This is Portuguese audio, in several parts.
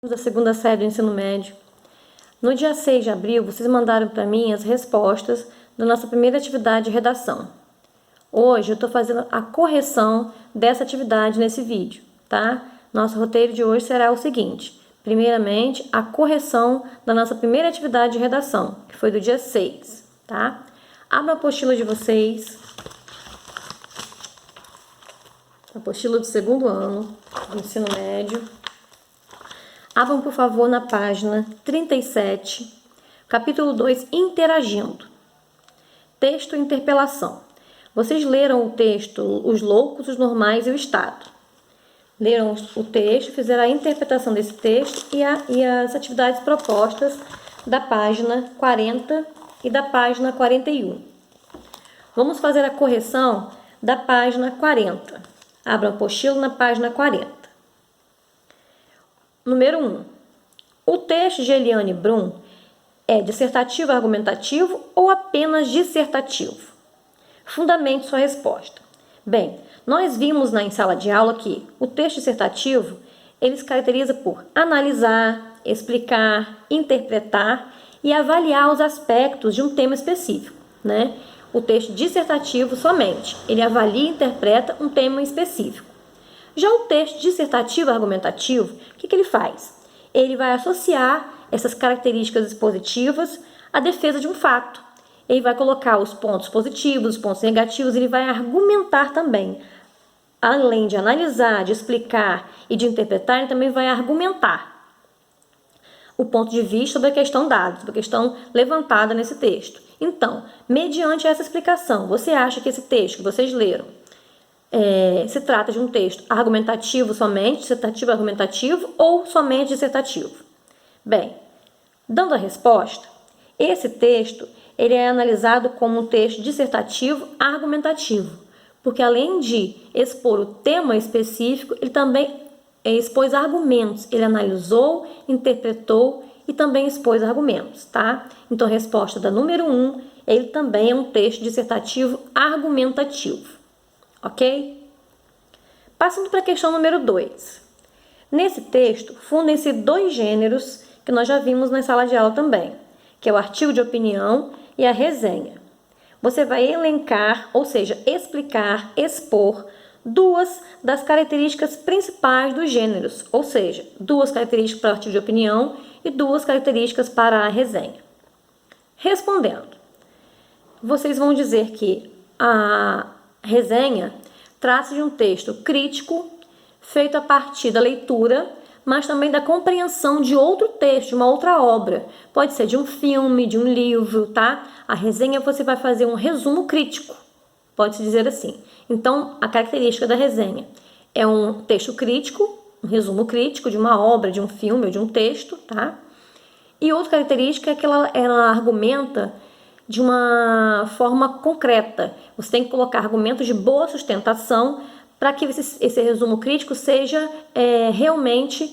Da segunda série do ensino médio. No dia 6 de abril, vocês mandaram para mim as respostas da nossa primeira atividade de redação. Hoje eu estou fazendo a correção dessa atividade nesse vídeo, tá? Nosso roteiro de hoje será o seguinte: primeiramente, a correção da nossa primeira atividade de redação, que foi do dia 6, tá? Abra a apostila de vocês. Apostila do segundo ano do ensino médio. Abram, por favor, na página 37, capítulo 2, Interagindo. Texto e interpelação. Vocês leram o texto, os loucos, os normais e o Estado. Leram o texto, fizeram a interpretação desse texto e as atividades propostas da página 40 e da página 41. Vamos fazer a correção da página 40. Abram a apostila na página 40. Número 1. O texto de Eliane Brum é dissertativo argumentativo ou apenas dissertativo? Fundamente sua resposta. Bem, nós vimos em sala de aula que o texto dissertativo ele se caracteriza por analisar, explicar, interpretar e avaliar os aspectos de um tema específico, né? O texto dissertativo somente, ele avalia e interpreta um tema específico. Já o texto dissertativo argumentativo, o que ele faz? Ele vai associar essas características expositivas à defesa de um fato. Ele vai colocar os pontos positivos, os pontos negativos, ele vai argumentar também. Além de analisar, de explicar e de interpretar, ele também vai argumentar o ponto de vista sobre a questão dada, sobre a questão levantada nesse texto. Então, mediante essa explicação, você acha que esse texto que vocês leram se trata de um texto argumentativo somente, dissertativo argumentativo ou somente dissertativo? Bem, dando a resposta, esse texto ele é analisado como um texto dissertativo argumentativo, porque além de expor o tema específico, ele também expôs argumentos, ele analisou, interpretou e também expôs argumentos, tá? Então, a resposta da número 1, ele também é um texto dissertativo argumentativo. Ok? Passando para a questão número 2. Nesse texto, fundem-se dois gêneros que nós já vimos na sala de aula também, que é o artigo de opinião e a resenha. Você vai elencar, ou seja, explicar, expor duas das características principais dos gêneros, ou seja, duas características para o artigo de opinião e duas características para a resenha. Respondendo, vocês vão dizer que a resenha trata-se de um texto crítico, feito a partir da leitura, mas também da compreensão de outro texto, de uma outra obra. Pode ser de um filme, de um livro, tá? A resenha você vai fazer um resumo crítico, pode-se dizer assim. Então, a característica da resenha é um texto crítico, um resumo crítico de uma obra, de um filme ou de um texto, tá? E outra característica é que ela argumenta de uma forma concreta. Você tem que colocar argumentos de boa sustentação para que esse resumo crítico seja realmente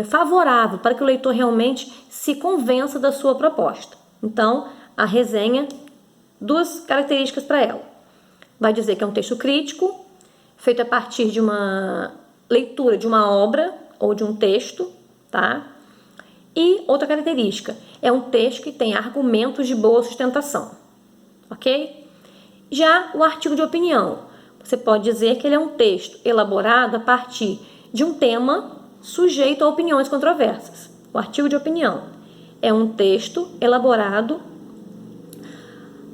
favorável, para que o leitor realmente se convença da sua proposta. Então, a resenha, duas características para ela. Vai dizer que é um texto crítico, feito a partir de uma leitura de uma obra ou de um texto, tá? E outra característica, é um texto que tem argumentos de boa sustentação, ok? Já o artigo de opinião, você pode dizer que ele é um texto elaborado a partir de um tema sujeito a opiniões controversas. O artigo de opinião é um texto elaborado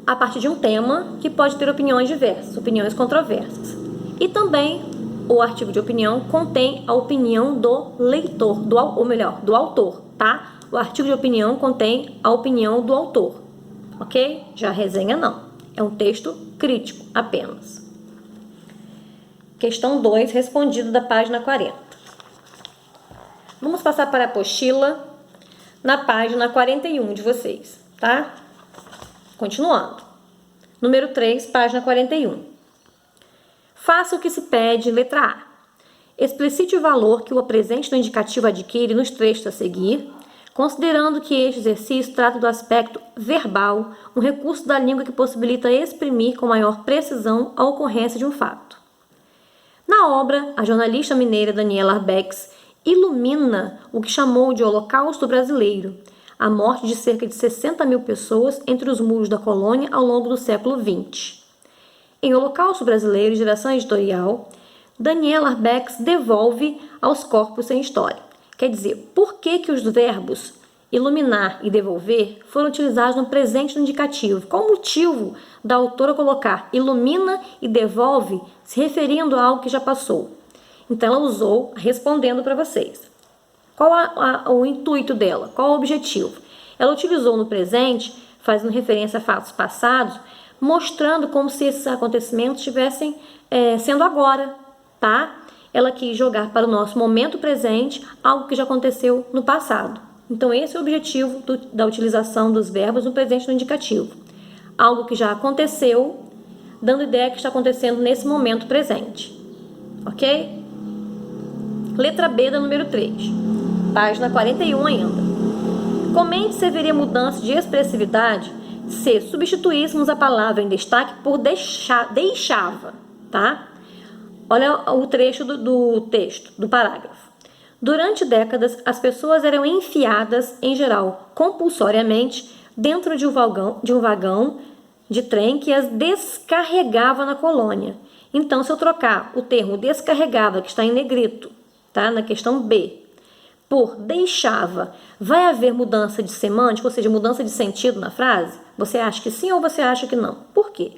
a partir de um tema que pode ter opiniões diversas, opiniões controversas. E também o artigo de opinião contém a opinião do leitor, do autor, tá? O artigo de opinião contém a opinião do autor, ok? Já a resenha não, é um texto crítico apenas. Questão 2, respondido da página 40. Vamos passar para a apostila na página 41 de vocês, tá? Continuando. Número 3, página 41. Faça o que se pede, letra A. Explicite o valor que o apresente do indicativo adquire nos trechos a seguir, considerando que este exercício trata do aspecto verbal, um recurso da língua que possibilita exprimir com maior precisão a ocorrência de um fato. Na obra, a jornalista mineira Daniela Arbex ilumina o que chamou de Holocausto Brasileiro, a morte de cerca de 60 mil pessoas entre os muros da colônia ao longo do século XX. Em Holocausto Brasileiro, Geração Editorial, Daniel Arbex devolve aos corpos sem história. Quer dizer, por que os verbos iluminar e devolver foram utilizados no presente no indicativo? Qual o motivo da autora colocar ilumina e devolve se referindo a algo que já passou? Então, ela usou respondendo para vocês. Qual o intuito dela? Qual o objetivo? Ela utilizou no presente, fazendo referência a fatos passados, mostrando como se esses acontecimentos estivessem sendo agora, tá? Ela quis jogar para o nosso momento presente algo que já aconteceu no passado. Então, esse é o objetivo da utilização dos verbos no presente no indicativo. Algo que já aconteceu, dando ideia que está acontecendo nesse momento presente. Ok? Letra B da número 3. Página 41 ainda. Comente se haveria mudança de expressividade se substituíssemos a palavra em destaque por deixava, tá? Olha o trecho do texto, do parágrafo. Durante décadas, as pessoas eram enfiadas, em geral, compulsoriamente, dentro de um vagão de trem que as descarregava na colônia. Então, se eu trocar o termo descarregava, que está em negrito, tá? Na questão B, por deixava, vai haver mudança de semântica, ou seja, mudança de sentido na frase? Você acha que sim ou você acha que não? Por quê?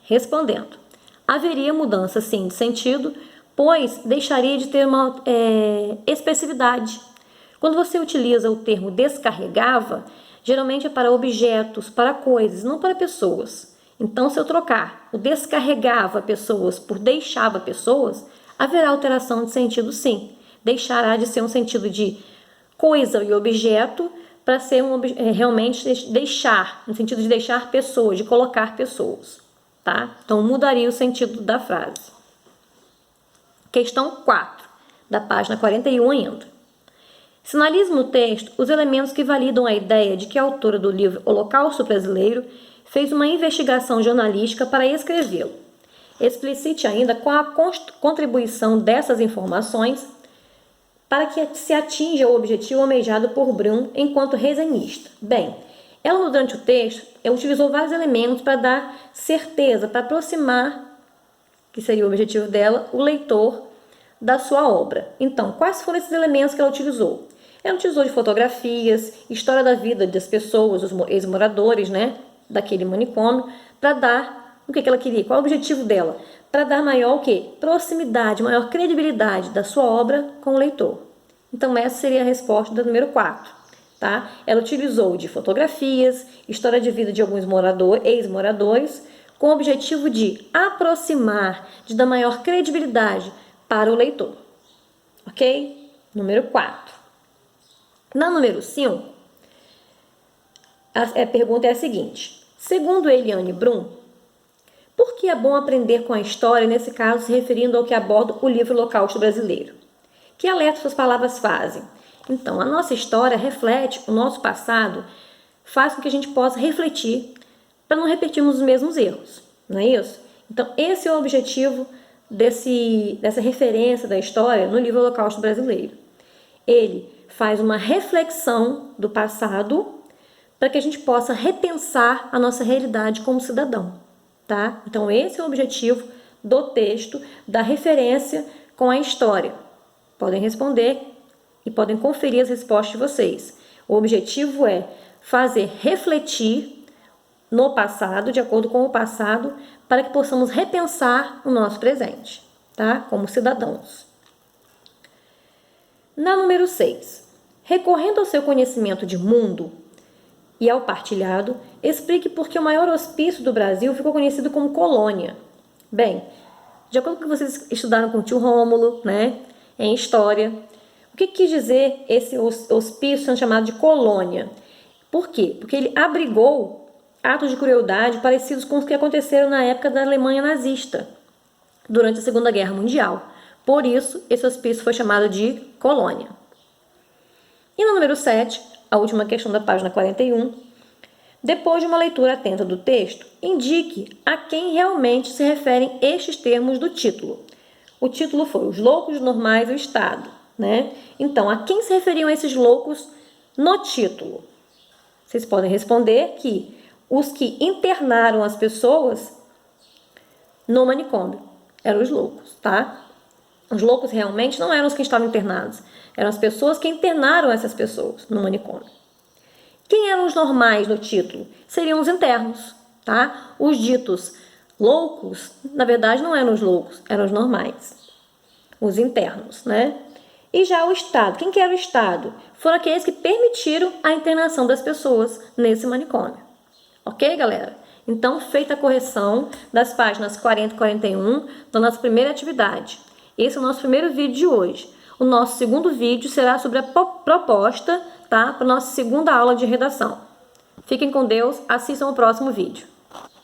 Respondendo. Haveria mudança, sim, de sentido, pois deixaria de ter uma expressividade. Quando você utiliza o termo descarregava, geralmente é para objetos, para coisas, não para pessoas. Então, se eu trocar o descarregava pessoas por deixava pessoas, haverá alteração de sentido, sim. Deixará de ser um sentido de coisa e objeto para ser realmente deixar, no sentido de deixar pessoas, de colocar pessoas, tá? Então, mudaria o sentido da frase. Questão 4, da página 41 ainda. Sinalize no texto os elementos que validam a ideia de que a autora do livro Holocausto Brasileiro fez uma investigação jornalística para escrevê-lo. Explicite ainda qual a contribuição dessas informações para que se atinja o objetivo almejado por Brum enquanto resenhista. Bem, ela durante o texto utilizou vários elementos para dar certeza, para aproximar, que seria o objetivo dela, o leitor da sua obra. Então, quais foram esses elementos que ela utilizou? Ela utilizou de fotografias, história da vida das pessoas, dos ex-moradores, né, daquele manicômio, para dar o que ela queria, qual é o objetivo dela? Para dar maior o quê? Proximidade, maior credibilidade da sua obra com o leitor. Então, essa seria a resposta do número 4. Tá? Ela utilizou de fotografias, história de vida de alguns ex-moradores, com o objetivo de aproximar, de dar maior credibilidade para o leitor. Ok? Número 4. Na número 5, a pergunta é a seguinte. Segundo Eliane Brum, por que é bom aprender com a história, nesse caso se referindo ao que aborda o livro Holocausto Brasileiro? Que alerta suas palavras fazem? Então, a nossa história reflete o nosso passado, faz com que a gente possa refletir para não repetirmos os mesmos erros, não é isso? Então, esse é o objetivo dessa referência da história no livro Holocausto Brasileiro. Ele faz uma reflexão do passado para que a gente possa repensar a nossa realidade como cidadão, tá? Então, esse é o objetivo do texto, da referência com a história. Podem responder e podem conferir as respostas de vocês. O objetivo é fazer refletir no passado, de acordo com o passado, para que possamos repensar o nosso presente, tá? Como cidadãos. Na número 6, recorrendo ao seu conhecimento de mundo e ao partilhado, explique por que o maior hospício do Brasil ficou conhecido como colônia. Bem, de acordo com o que vocês estudaram com o tio Rômulo, né, em história, o que quis dizer esse hospício sendo chamado de colônia? Por quê? Porque ele abrigou atos de crueldade parecidos com os que aconteceram na época da Alemanha nazista, durante a Segunda Guerra Mundial. Por isso, esse hospício foi chamado de colônia. E no número 7, a última questão da página 41, depois de uma leitura atenta do texto, indique a quem realmente se referem estes termos do título. o título foi Os Loucos, Normais e o Estado, né? Então, a quem se referiam esses loucos no título? Vocês podem responder que os que internaram as pessoas no manicômio eram os loucos, tá? Os loucos realmente não eram os que estavam internados, eram as pessoas que internaram essas pessoas no manicômio. Quem eram os normais no título? Seriam os internos, tá? Os ditos loucos, na verdade, não eram os loucos, eram os normais, os internos, né? E já o Estado, quem que era o Estado? Foram aqueles que permitiram a internação das pessoas nesse manicômio. Ok, galera? Então, feita a correção das páginas 40 e 41 da nossa primeira atividade. Esse é o nosso primeiro vídeo de hoje. O nosso segundo vídeo será sobre a proposta, tá? Para a nossa segunda aula de redação. Fiquem com Deus, assistam o próximo vídeo.